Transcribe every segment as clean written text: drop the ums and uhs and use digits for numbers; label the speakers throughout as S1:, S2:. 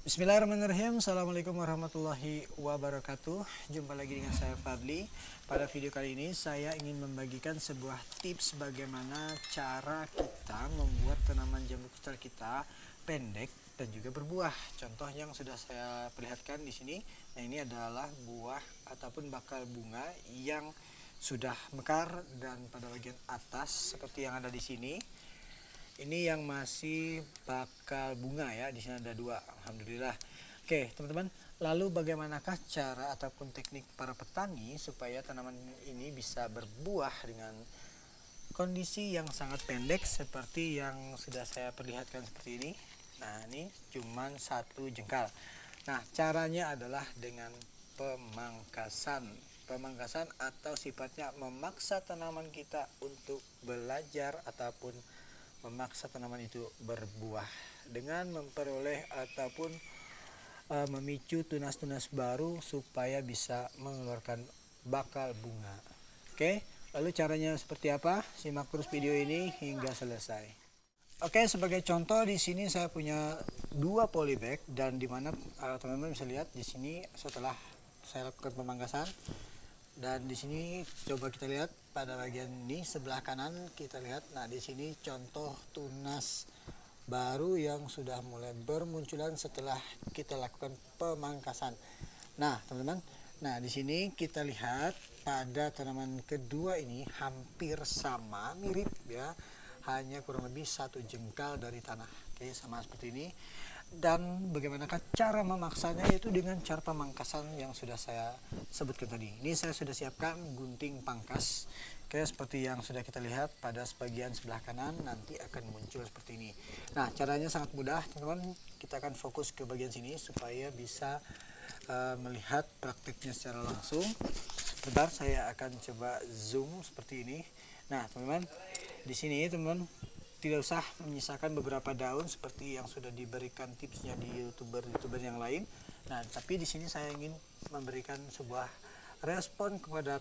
S1: Bismillahirrahmanirrahim. Assalamualaikum warahmatullahi wabarakatuh. Jumpa lagi dengan saya Fadli. Pada video kali ini saya ingin membagikan sebuah tips bagaimana cara kita membuat tanaman jambu kristal kita pendek dan juga berbuah. Contoh yang sudah saya perlihatkan di sini. Nah, ini adalah buah ataupun bakal bunga yang sudah mekar, dan pada bagian atas seperti yang ada di sini. Ini yang masih bakal bunga ya. Di sini ada dua, alhamdulillah. Oke, teman-teman. Lalu bagaimanakah cara ataupun teknik para petani supaya tanaman ini bisa berbuah dengan kondisi yang sangat pendek seperti yang sudah saya perlihatkan seperti ini. Nah, ini cuman satu jengkal. Nah, caranya adalah dengan pemangkasan. Pemangkasan atau sifatnya memaksa tanaman kita untuk belajar ataupun memaksa tanaman itu berbuah dengan memperoleh ataupun memicu tunas-tunas baru supaya bisa mengeluarkan bakal bunga. Oke, lalu caranya seperti apa? Simak terus video ini hingga selesai. Oke, sebagai contoh di sini saya punya dua polybag, dan dimana teman-teman bisa lihat di sini setelah saya lakukan pemangkasan. Dan di sini coba kita lihat pada bagian ini sebelah kanan kita lihat. Nah, di sini contoh tunas baru yang sudah mulai bermunculan setelah kita lakukan pemangkasan. Nah, teman-teman, nah di sini kita lihat pada tanaman kedua ini hampir sama, mirip ya, hanya kurang lebih satu jengkal dari tanah. Oke, sama seperti ini. Dan bagaimanakah cara memaksanya, yaitu dengan cara pemangkasan yang sudah saya sebutkan tadi. Ini saya sudah siapkan gunting pangkas. Oke, seperti yang sudah kita lihat pada sebagian sebelah kanan nanti akan muncul seperti ini. Nah, caranya sangat mudah, teman-teman. Kita akan fokus ke bagian sini supaya bisa melihat praktiknya secara langsung. Sebentar, saya akan coba zoom seperti ini. Nah, teman-teman, di sini teman-teman tidak usah menyisakan beberapa daun seperti yang sudah diberikan tipsnya di youtuber yang lain. Nah, tapi di sini saya ingin memberikan sebuah respon kepada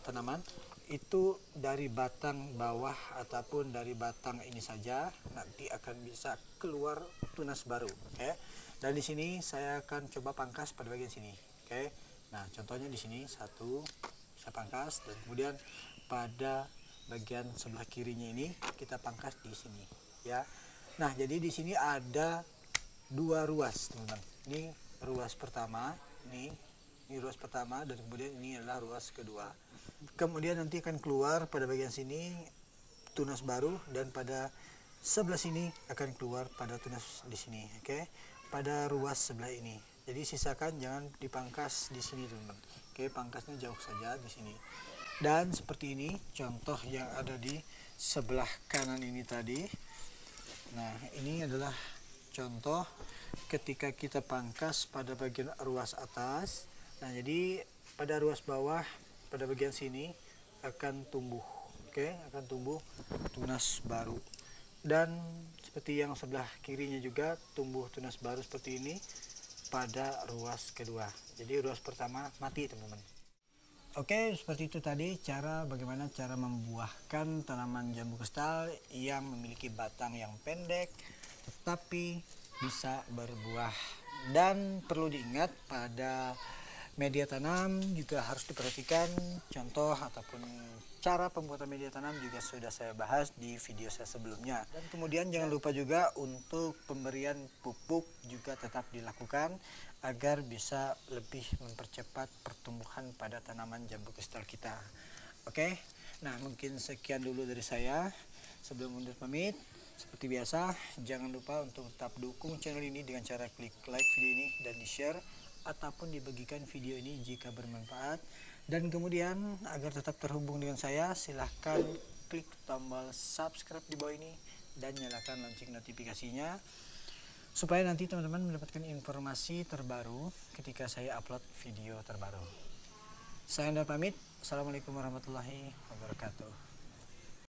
S1: tanaman itu dari batang bawah ataupun dari batang ini saja nanti akan bisa keluar tunas baru. Oke. Dan di sini saya akan coba pangkas pada bagian sini. Oke. Nah, contohnya di sini satu saya pangkas, dan kemudian pada bagian sebelah kirinya ini kita pangkas di sini ya. Nah, jadi di sini ada dua ruas, teman-teman. Ini ruas pertama, ini ruas pertama, dan kemudian ini adalah ruas kedua. Kemudian nanti akan keluar pada bagian sini tunas baru, dan pada sebelah sini akan keluar pada tunas di sini. Oke, pada ruas sebelah ini. Jadi sisakan, jangan dipangkas di sini, teman-teman. Oke, pangkasnya jauh saja di sini. Dan seperti ini contoh yang ada di sebelah kanan ini tadi. Nah, ini adalah contoh ketika kita pangkas pada bagian ruas atas. Nah, jadi pada ruas bawah pada bagian sini akan tumbuh, oke, akan tumbuh tunas baru. Dan seperti yang sebelah kirinya juga tumbuh tunas baru seperti ini pada ruas kedua. Jadi ruas pertama mati, teman-teman. Oke, seperti itu tadi bagaimana cara membuahkan tanaman jambu kristal yang memiliki batang yang pendek tetapi bisa berbuah. Dan perlu diingat, pada media tanam juga harus diperhatikan. Contoh ataupun cara pembuatan media tanam juga sudah saya bahas di video saya sebelumnya. Dan kemudian jangan lupa juga untuk pemberian pupuk juga tetap dilakukan agar bisa lebih mempercepat pertumbuhan pada tanaman jambu kristal kita. Oke, nah mungkin sekian dulu dari saya. Sebelum undur pamit, seperti biasa jangan lupa untuk tetap dukung channel ini dengan cara klik like video ini dan di share ataupun dibagikan video ini jika bermanfaat. Dan kemudian agar tetap terhubung dengan saya, silahkan klik tombol subscribe di bawah ini dan nyalakan lonceng notifikasinya supaya nanti teman-teman mendapatkan informasi terbaru ketika saya upload video terbaru. Saya undur pamit. Assalamualaikum warahmatullahi wabarakatuh.